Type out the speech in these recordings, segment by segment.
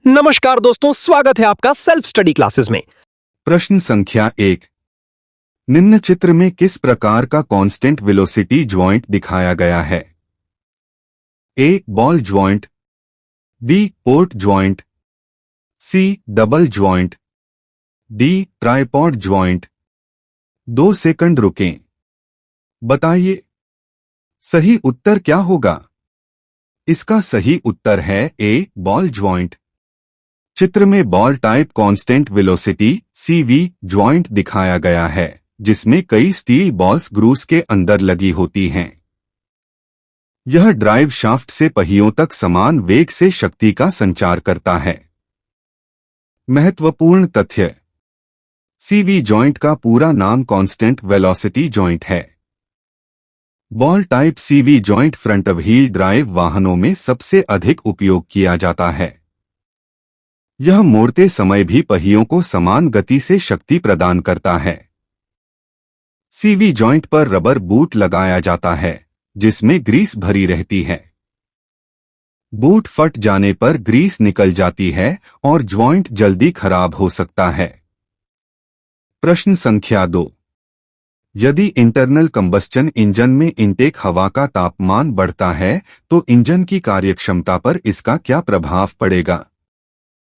नमस्कार दोस्तों, स्वागत है आपका सेल्फ स्टडी क्लासेस में। प्रश्न संख्या 1। निम्न चित्र में किस प्रकार का कांस्टेंट वेलोसिटी ज्वाइंट दिखाया गया है? A. Ball joint, B. Port joint, C. Double joint, D. Tripod joint. 2 second रुकें। बताइए सही उत्तर क्या होगा? इसका सही उत्तर है ए. Ball joint. चित्र में ball type constant velocity CV joint दिखाया गया है, जिसमें कई स्टील बॉल्स ग्रूस के अंदर लगी होती हैं। यह ड्राइव शाफ्ट से पहियों तक समान वेग से शक्ति का संचार करता है। महत्वपूर्ण तथ्य: सीवी जॉइंट का पूरा नाम कांस्टेंट वेलोसिटी जॉइंट है। Ball type CV joint front wheel drive वाहनों में सबसे अधिक उपयोग किया जाता है। यह मोड़ते समय भी पहियों को समान गति से शक्ति प्रदान करता है। सीवी जॉइंट पर रबर बूट लगाया जाता है, जिसमें ग्रीस भरी रहती है। बूट फट जाने पर ग्रीस निकल जाती है और ज्वाइंट जल्दी खराब हो सकता है। प्रश्न संख्या 2। यदि इंटरनल कंबस्चन इंजन में इनटेक हवा का तापमान बढ़ता है तो इंजन की कार्यक्षमता पर इसका क्या प्रभाव पड़ेगा?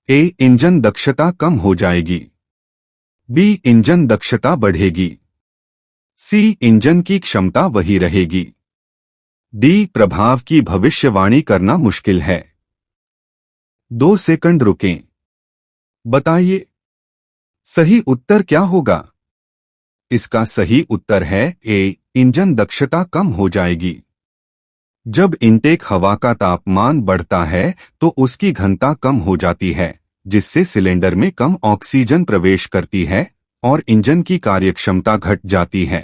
ए. इंजन दक्षता कम हो जाएगी, बी. इंजन दक्षता बढ़ेगी, सी. इंजन की क्षमता वही रहेगी, डी. प्रभाव की भविष्यवाणी करना मुश्किल है। 2 सेकंड रुकें। बताइए सही उत्तर क्या होगा? इसका सही उत्तर है ए. इंजन दक्षता कम हो जाएगी। जब इनटेक हवा का तापमान बढ़ता है तो उसकी घनता कम हो जाती है, जिससे सिलेंडर में कम ऑक्सीजन प्रवेश करती है और इंजन की कार्यक्षमता घट जाती है।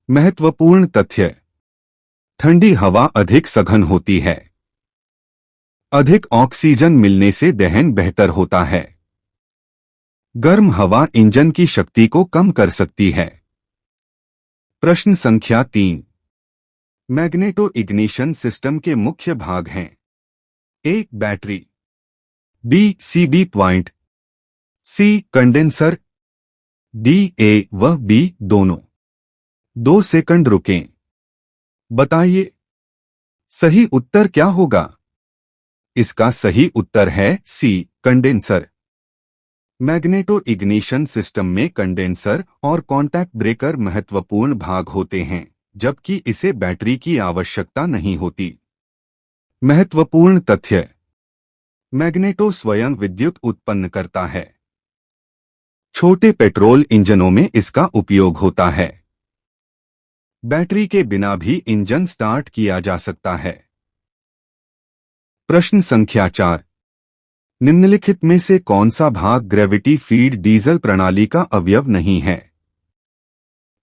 महत्वपूर्ण तथ्य: ठंडी हवा अधिक सघन होती है। अधिक ऑक्सीजन मिलने से दहन बेहतर होता है। गर्म हवा इंजन की शक्ति को कम कर सकती है। प्रश्न संख्या 3। मैग्नेटो इग्निशन सिस्टम के मुख्य भाग हैं: A. Battery, B. CB point, C. Condenser, D. A व बी दोनों। 2 सेकंड रुकें। बताइए सही उत्तर क्या होगा? इसका सही उत्तर है सी. कंडेंसर। मैग्नेटो इग्निशन सिस्टम में कंडेंसर और कॉन्टैक्ट ब्रेकर महत्वपूर्ण भाग होते हैं, जबकि इसे बैटरी की आवश्यकता नहीं होती। महत्वपूर्ण तथ्य: मैग्नेटो स्वयं विद्युत उत्पन्न करता है। छोटे पेट्रोल इंजनों में इसका उपयोग होता है। बैटरी के बिना भी इंजन स्टार्ट किया जा सकता है। प्रश्न संख्या 4। निम्नलिखित में से कौन सा भाग ग्रेविटी फीड डीजल प्रणाली का अवयव नहीं है?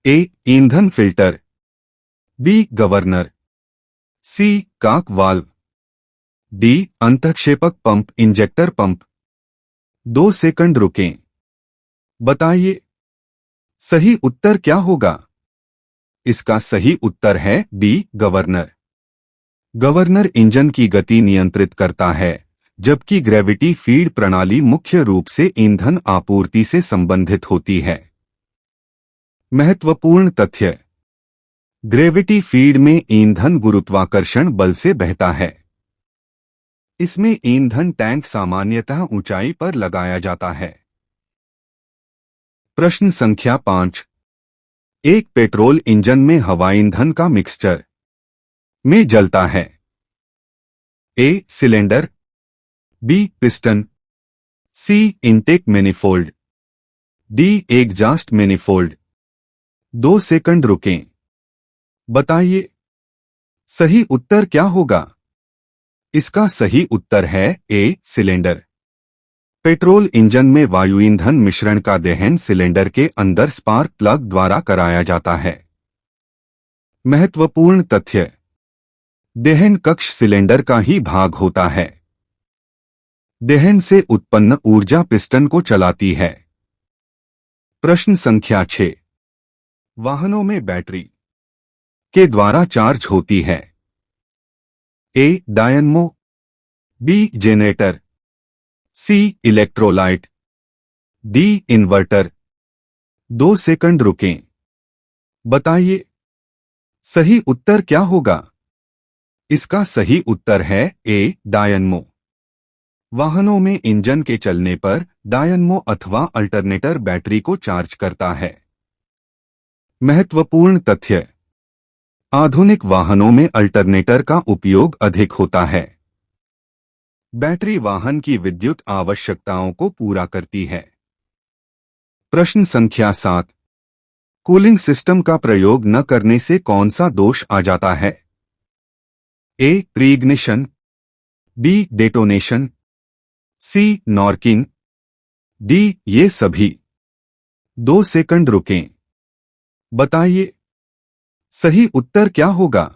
ए. ईंधन filter, B. Governor, C. Cock valve, D. अंतःक्षेपक पंप इंजेक्टर पंप। 2 सेकंड रुकें। बताइए सही उत्तर क्या होगा? इसका सही उत्तर है बी. गवर्नर। गवर्नर इंजन की गति नियंत्रित करता है, जबकि ग्रेविटी फीड प्रणाली मुख्य रूप से ईंधन आपूर्ति से संबंधित होती है। महत्वपूर्ण तथ्य: ग्रेविटी फीड में ईंधन गुरुत्वाकर्षण बल से बहता है। इसमें ईंधन टैंक सामान्यतः ऊंचाई पर लगाया जाता है। प्रश्न संख्या 5। एक पेट्रोल इंजन में हवा ईंधन का मिक्सचर में जलता है: A. Cylinder, B. Piston, C. Intake manifold, D. Exhaust manifold. 2 second रुकें। बताइए सही उत्तर क्या होगा? इसका सही उत्तर है ए. सिलेंडर। पेट्रोल इंजन में वायु ईंधन मिश्रण का दहन सिलेंडर के अंदर स्पार्क प्लग द्वारा कराया जाता है। महत्वपूर्ण तथ्य: दहन कक्ष सिलेंडर का ही भाग होता है। दहन से उत्पन्न ऊर्जा पिस्टन को चलाती है। प्रश्न संख्या 6। वाहनों में बैटरी के द्वारा चार्ज होती है: A. Dynamo, B. Generator, C electrolyte, D inverter. 2 second रुकें। बताइए सही उत्तर क्या होगा। इसका सही उत्तर है ए डायनमो। वाहनों में इंजन के चलने पर डायनमो अथवा अल्टरनेटर बैटरी को चार्ज करता है। महत्वपूर्ण तथ्य, आधुनिक वाहनों में अल्टरनेटर का उपयोग अधिक होता है। बैटरी वाहन की विद्युत आवश्यकताओं को पूरा करती है। प्रश्न संख्या 7, कूलिंग सिस्टम का प्रयोग न करने से कौन सा दोष आ जाता है। ए प्रीइग्निशन, बी डेटोनेशन, सी नॉर्किंग, डी ये सभी। 2 सेकंड रुकें। बताइए सही उत्तर क्या होगा।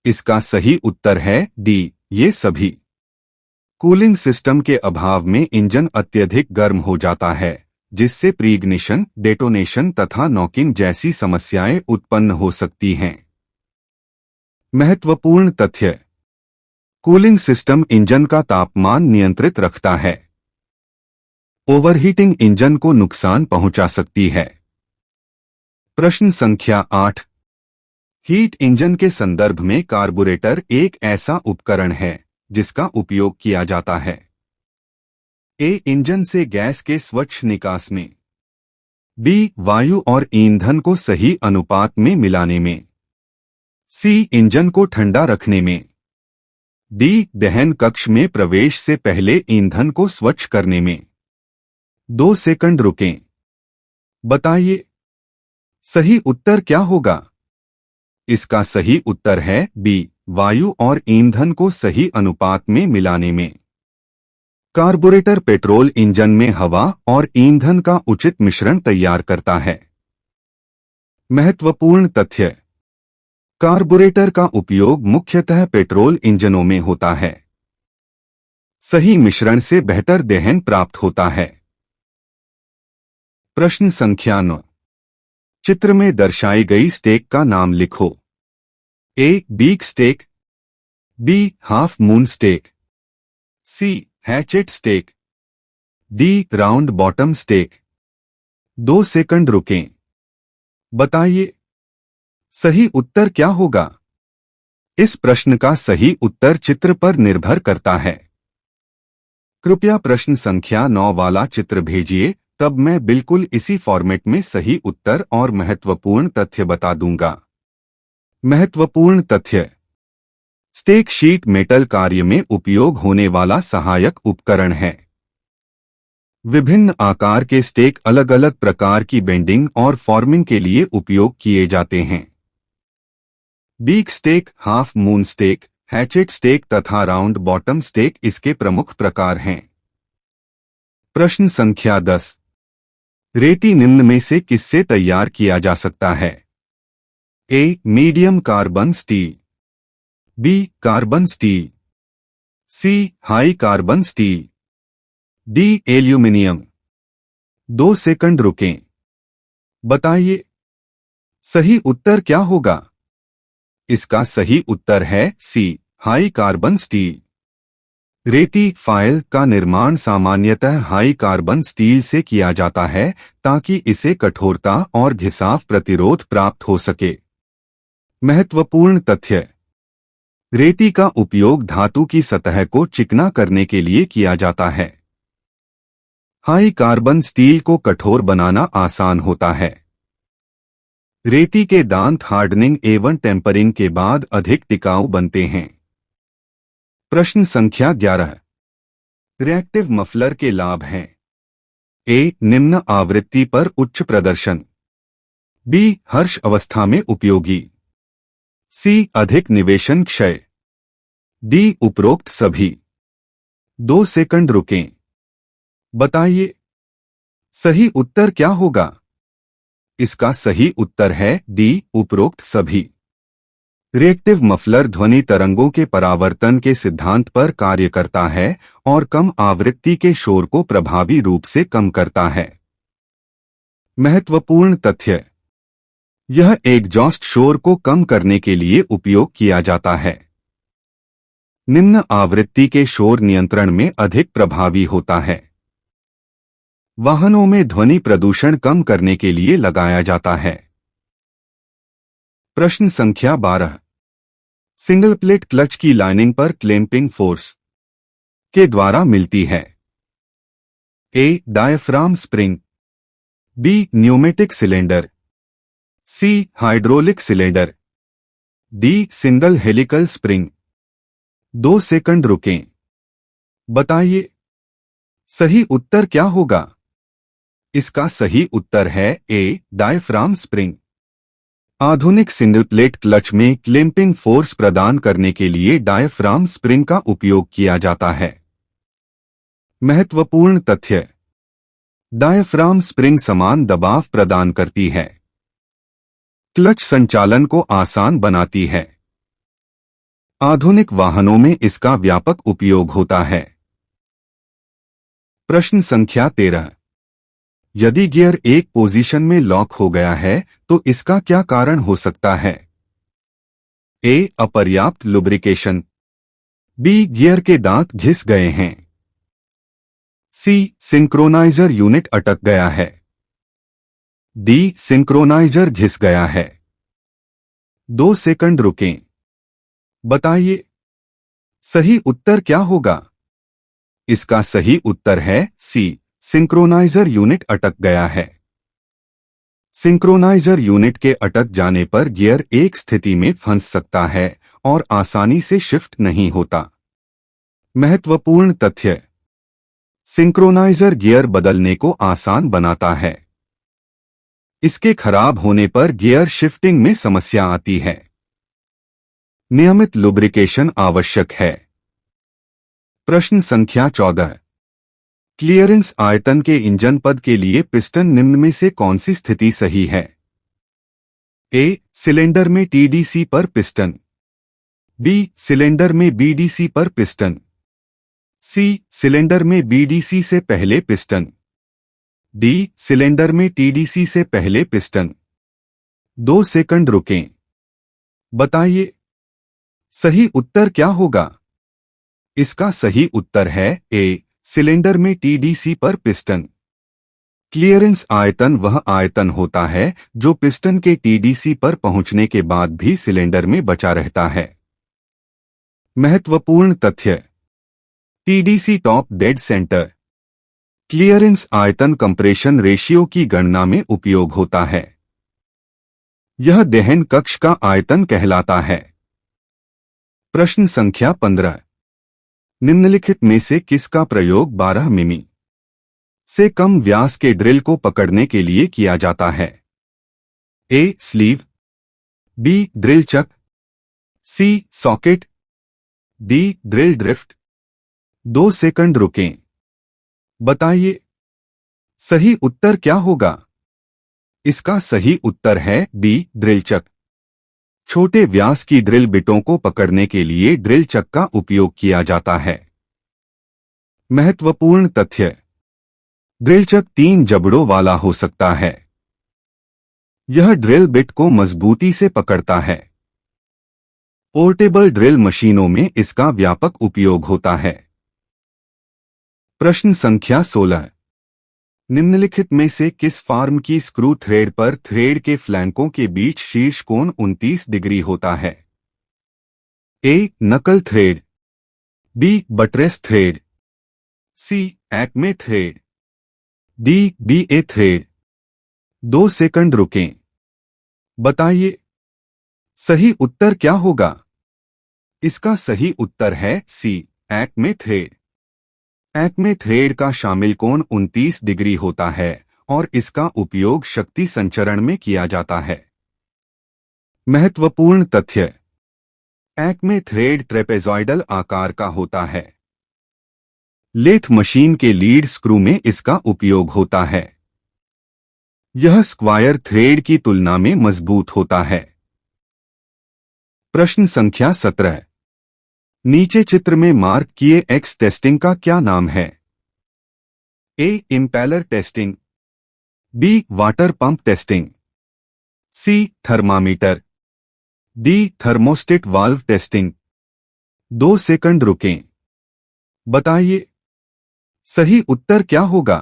इसका सही उत्तर है डी ये सभी। कूलिंग सिस्टम के अभाव में इंजन अत्यधिक गर्म हो जाता है, जिससे प्रीइग्निशन, डेटोनेशन तथा नॉकिंग जैसी समस्याएं उत्पन्न हो सकती हैं। महत्वपूर्ण तथ्य, कूलिंग सिस्टम इंजन का तापमान नियंत्रित रखता है। ओवरहीटिंग इंजन को नुकसान पहुंचा सकती है। प्रश्न संख्या 8, हीट इंजन के संदर्भ में कार्बोरेटर एक ऐसा उपकरण है जिसका उपयोग किया जाता है। ए इंजन से गैस के स्वच्छ निकास में, बी वायु और ईंधन को सही अनुपात में मिलाने में, सी इंजन को ठंडा रखने में, डी दहन कक्ष में प्रवेश से पहले ईंधन को स्वच्छ करने में। 2 सेकंड रुकें। बताइए सही उत्तर क्या होगा। इसका सही उत्तर है बी वायु और ईंधन को सही अनुपात में मिलाने में। कार्बोरेटर पेट्रोल इंजन में हवा और ईंधन का उचित मिश्रण तैयार करता है। महत्वपूर्ण तथ्य, कार्बोरेटर का उपयोग मुख्यतः पेट्रोल इंजनों में होता है। सही मिश्रण से बेहतर दहन प्राप्त होता है। प्रश्न संख्या 9, चित्र में दर्शाई गई स्टेक का नाम लिखो। A beak stake, B half moon stake, C hatchet stake, D round bottom stake. 2 second रुकें। बताइए सही उत्तर क्या होगा। इस प्रश्न का सही उत्तर चित्र पर निर्भर करता है। कृपया प्रश्न संख्या 9 वाला चित्र भेजिए, तब मैं बिल्कुल इसी फॉर्मेट में सही उत्तर और महत्वपूर्ण तथ्य बता दूंगा। महत्वपूर्ण तथ्य, स्टेक शीट मेटल कार्य में उपयोग होने वाला सहायक उपकरण है। विभिन्न आकार के स्टेक अलग अलग प्रकार की बेंडिंग और फॉर्मिंग के लिए उपयोग किए जाते हैं। Beak stake, half moon stake, hatchet stake तथा राउंड बॉटम स्टेक इसके प्रमुख प्रकार हैं। प्रश्न संख्या 10, रेती निम्न में से किससे तैयार किया जा सकता है। A medium carbon steel, B carbon steel, C high carbon steel, D aluminium. 2 second रुकें। बताइए सही उत्तर क्या होगा। इसका सही उत्तर है सी हाई कार्बन स्टील। रेती फाइल का निर्माण सामान्यतः हाई कार्बन स्टील से किया जाता है ताकि इसे कठोरता और घिसाव प्रतिरोध प्राप्त हो सके। महत्वपूर्ण तथ्य, रेती का उपयोग धातु की सतह को चिकना करने के लिए किया जाता है। हाई कार्बन स्टील को कठोर बनाना आसान होता है। रेती के दांत हार्डनिंग एवं टेम्परिंग के बाद अधिक टिकाऊ बनते हैं। प्रश्न संख्या 11, रिएक्टिव मफलर के लाभ हैं। ए निम्न आवृत्ति पर उच्च प्रदर्शन, बी हर्ष अवस्था में उपयोगी, सी अधिक निवेशन क्षय, डी उपरोक्त सभी। 2 सेकंड रुकें। बताइए सही उत्तर क्या होगा। इसका सही उत्तर है डी उपरोक्त सभी। रिएक्टिव मफलर ध्वनि तरंगों के परावर्तन के सिद्धांत पर कार्य करता है और कम आवृत्ति के शोर को प्रभावी रूप से कम करता है। महत्वपूर्ण तथ्य, यह एग्जॉस्ट शोर को कम करने के लिए उपयोग किया जाता है। निम्न आवृत्ति के शोर नियंत्रण में अधिक प्रभावी होता है। वाहनों में ध्वनि प्रदूषण कम करने के लिए लगाया जाता है। प्रश्न संख्या 12। सिंगल प्लेट क्लच की लाइनिंग पर क्लैंपिंग फोर्स के द्वारा मिलती है। A diaphragm spring, B pneumatic cylinder, C hydraulic cylinder, D single helical spring. 2 second रुकें। बताइए सही उत्तर क्या होगा। इसका सही उत्तर है ए डायफ्राम स्प्रिंग। आधुनिक सिंगल प्लेट क्लच में क्लैंपिंग फोर्स प्रदान करने के लिए डायफ्राम स्प्रिंग का उपयोग किया जाता है। महत्वपूर्ण तथ्य। डायफ्राम स्प्रिंग समान दबाव प्रदान करती है, क्लच संचालन को आसान बनाती है। आधुनिक वाहनों में इसका व्यापक उपयोग होता है। प्रश्न संख्या 13। यदि गियर एक पोजीशन में लॉक हो गया है तो इसका क्या कारण हो सकता है। ए अपर्याप्त लुब्रिकेशन, बी गियर के दांत घिस गए हैं, सी सिंक्रोनाइजर यूनिट अटक गया है, डी सिंक्रोनाइजर घिस गया है। 2 सेकंड रुकें। बताइए सही उत्तर क्या होगा। इसका सही उत्तर है सी सिंक्रोनाइजर यूनिट अटक गया है। सिंक्रोनाइजर यूनिट के अटक जाने पर गियर एक स्थिति में फंस सकता है और आसानी से शिफ्ट नहीं होता। महत्वपूर्ण तथ्य। सिंक्रोनाइजर गियर बदलने को आसान बनाता है। इसके खराब होने पर गियर शिफ्टिंग में समस्या आती है। नियमित लुब्रिकेशन आवश्यक है। प्रश्न संख्या 14। क्लियरेंस आयतन के इंजन पद के लिए पिस्टन निम्न में से कौन सी स्थिति सही है। ए सिलेंडर में टीडीसी पर पिस्टन, बी सिलेंडर में बीडीसी पर पिस्टन, सी सिलेंडर में बीडीसी से पहले पिस्टन, डी सिलेंडर में टीडीसी से पहले पिस्टन। 2 सेकंड रुकें। बताइए सही उत्तर क्या होगा। इसका सही उत्तर है ए सिलेंडर में टीडीसी पर पिस्टन। क्लियरेंस आयतन वह आयतन होता है जो पिस्टन के टीडीसी पर पहुंचने के बाद भी सिलेंडर में बचा रहता है। महत्वपूर्ण तथ्य। TDC top dead centre. Clearance आयतन कंप्रेशन रेशियो की गणना में उपयोग होता है। यह दहन कक्ष का आयतन कहलाता है। प्रश्न संख्या 15। निम्नलिखित में से किसका प्रयोग 12 मिमी से कम व्यास के ड्रिल को पकड़ने के लिए किया जाता है। A sleeve, B drill chuck, C socket, D drill drift. 2 second रुकें। बताइए सही उत्तर क्या होगा। इसका सही उत्तर है बी ड्रिल चक। छोटे व्यास की ड्रिल बिटों को पकड़ने के लिए ड्रिल चक का उपयोग किया जाता है। महत्वपूर्ण तथ्य। ड्रिल चक 3 जबड़ों वाला हो सकता है। यह ड्रिल बिट को मजबूती से पकड़ता है। पोर्टेबल ड्रिल मशीनों में इसका व्यापक उपयोग होता है। प्रश्न संख्या 16। निम्नलिखित में से किस फॉर्म की स्क्रू थ्रेड पर थ्रेड के फ्लैंकों के बीच शीर्ष कोण 29 डिग्री होता है। A knuckle thread, B buttress thread, C acme thread, D BA thread. 2 second रुकें। बताइए सही उत्तर क्या होगा। इसका सही उत्तर है सी एक्मे थ्रेड। एक्मे थ्रेड का शामिल कोण 29 डिग्री होता है और इसका उपयोग शक्ति संचरण में किया जाता है। महत्वपूर्ण तथ्य। एक्मे थ्रेड ट्रेपेजॉइडल आकार का होता है। लेथ मशीन के लीड स्क्रू में इसका उपयोग होता है। यह स्क्वायर थ्रेड की तुलना में मजबूत होता है। प्रश्न संख्या 17। नीचे चित्र में मार्क किए एक्स टेस्टिंग का क्या नाम है। A impeller testing, B water pump testing, C thermometer, D thermostat valve testing. 2 second रुकें। बताइए, सही उत्तर क्या होगा?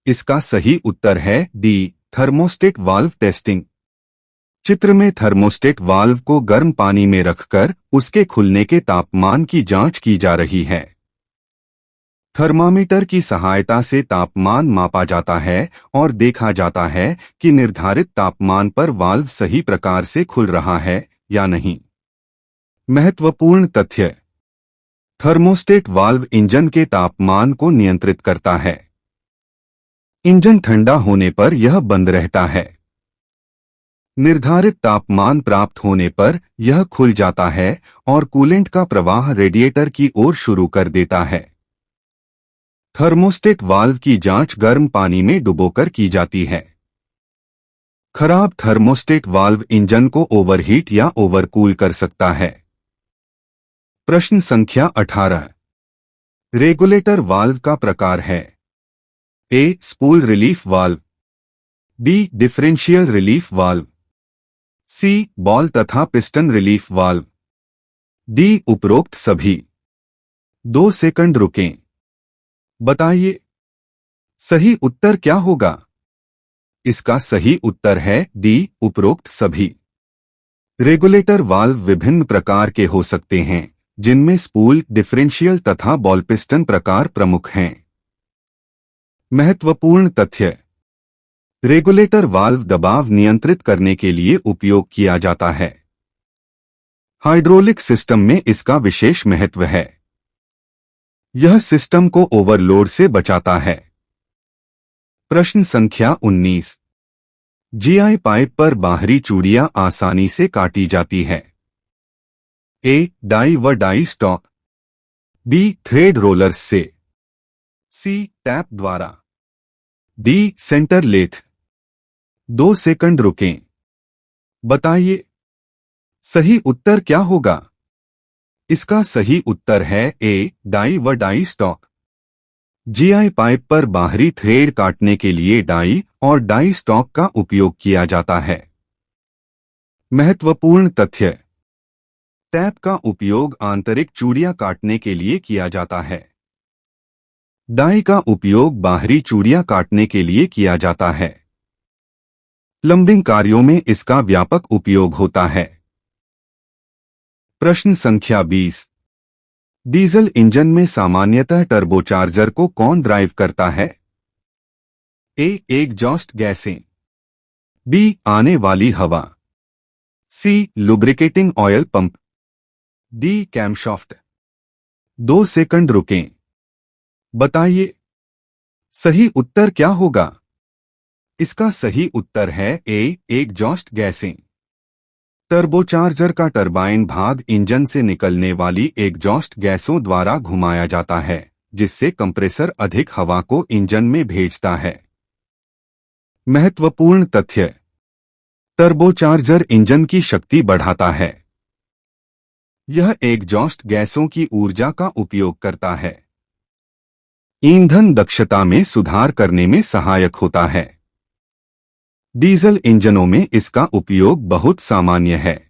इसका सही उत्तर है डी, थर्मोस्टेट वाल्व टेस्टिंग। चित्र में थर्मोस्टेट वाल्व को गर्म पानी में रखकर उसके खुलने के तापमान की जांच की जा रही है। थर्मामीटर की सहायता से तापमान मापा जाता है और देखा जाता है कि निर्धारित तापमान पर वाल्व सही प्रकार से खुल रहा है या नहीं। महत्वपूर्ण तथ्य: थर्मोस्टेट वाल्व इंजन के तापमान को नियंत्रित करता है। इंजन ठंडा होने पर यह बंद रहता है। निर्धारित तापमान प्राप्त होने पर यह खुल जाता है और कूलेंट का प्रवाह रेडिएटर की ओर शुरू कर देता है। थर्मोस्टेट वाल्व की जांच गर्म पानी में डुबोकर की जाती है। खराब थर्मोस्टेट वाल्व इंजन को ओवरहीट या ओवरकूल कर सकता है। प्रश्न संख्या 18। रेगुलेटर वाल्व का प्रकार है: A, spool relief valve, B, differential relief valve, C, ball तथा पिस्टन रिलीफ वाल्व, डी, उपरोक्त सभी। 2 सेकंड रुकें। बताइए, सही उत्तर क्या होगा? इसका सही उत्तर है डी, उपरोक्त सभी। रेगुलेटर वाल्व विभिन्न प्रकार के हो सकते हैं, जिनमें स्पूल, डिफरेंशियल तथा बॉल पिस्टन प्रकार प्रमुख हैं। महत्वपूर्ण तथ्य: रेगुलेटर वाल्व दबाव नियंत्रित करने के लिए उपयोग किया जाता है। हाइड्रोलिक सिस्टम में इसका विशेष महत्व है। यह सिस्टम को ओवरलोड से बचाता है। प्रश्न संख्या 19। जीआई पाइप पर बाहरी चूड़ियां आसानी से काटी जाती है: ए, डाई व die stock, B, thread rollers से, सी, टैप द्वारा, डी, सेंटर लेथ। 2 सेकंड रुकें। बताइए, सही उत्तर क्या होगा? इसका सही उत्तर है ए, डाई व डाई स्टॉक। जीआई पाइप पर बाहरी थ्रेड काटने के लिए डाई और डाई स्टॉक का उपयोग किया जाता है। महत्वपूर्ण तथ्य: टैप का उपयोग आंतरिक चूड़ियां काटने के लिए किया जाता है। डाई का उपयोग बाहरी चूड़ियां काटने के लिए किया जाता है। प्लम्बिंग कार्यों में इसका व्यापक उपयोग होता है। प्रश्न संख्या 20। डीजल इंजन में सामान्यतः टर्बोचार्जर को कौन ड्राइव करता है? ए, एग्जॉस्ट गैसें, बी, आने वाली हवा, C, lubricating oil pump, D, camshaft. 2 second रुकें। बताइए, सही उत्तर क्या होगा? इसका सही उत्तर है ए, एग्जॉस्ट गैसें। टर्बोचार्जर का टरबाइन भाग इंजन से निकलने वाली एग्जॉस्ट गैसों द्वारा घुमाया जाता है, जिससे कंप्रेसर अधिक हवा को इंजन में भेजता है। महत्वपूर्ण तथ्य: टर्बोचार्जर इंजन की शक्ति बढ़ाता है। यह एग्जॉस्ट गैसों की ऊर्जा का उपयोग करता है। ईंधन दक्षता में सुधार करने में सहायक होता है। डीजल इंजनों में इसका उपयोग बहुत सामान्य है।